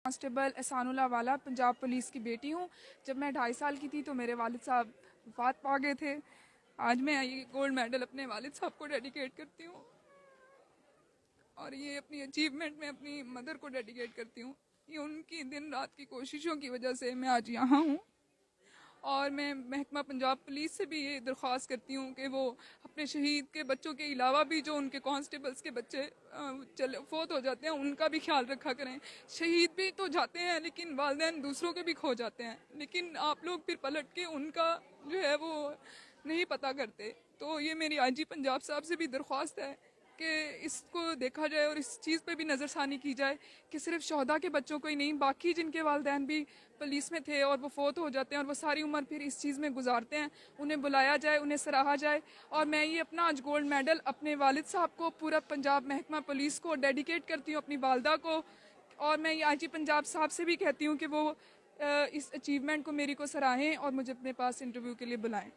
Constable Ehsanullah वाला Punjab police की बेटी हूँ। जब मैं 2.5 साल की थी तो मेरे वालिद साहब वफात पा गए थे। आज मैं ये गोल्ड मेडल अपने वालिद साहब को डेडिकेट करती हूँ और ये अपनी अचीवमेंट में अपनी मदर को डेडिकेट करती हूँ। ये उनकी दिन रात की कोशिशों की वजह से मैं आज यहाँ हूँ। और मैं महकमा पंजाब पुलिस से भी ये दरख्वास्त करती हूँ कि वो अपने शहीद के बच्चों के अलावा भी जो उनके कांस्टेबल्स के बच्चे फोत हो जाते हैं उनका भी ख्याल रखा करें। शहीद भी तो जाते हैं लेकिन वालिदैन दूसरों के भी खो जाते हैं, लेकिन आप लोग फिर पलट के उनका जो है वो नहीं पता करते। तो ये मेरी आईजी पंजाब साहब से भी दरख्वास्त है कि इसको देखा जाए और इस चीज़ पे भी नज़रसानी की जाए कि सिर्फ शहदा के बच्चों को ही नहीं, बाकी जिनके वालिदैन भी पुलिस में थे और वो फोत हो जाते हैं और वो सारी उम्र फिर इस चीज़ में गुजारते हैं, उन्हें बुलाया जाए, उन्हें सराहा जाए। और मैं ये अपना आज गोल्ड मेडल अपने वालिद साहब को, पूरा पंजाब महकमा पुलिस को डेडिकेट करती हूँ, अपनी वालदा को। और मैं ये आईजी पंजाब साहब से भी कहती हूँ कि वो इस अचीवमेंट को मेरी को सराहें और मुझे अपने पास इंटरव्यू के लिए बुलाएं।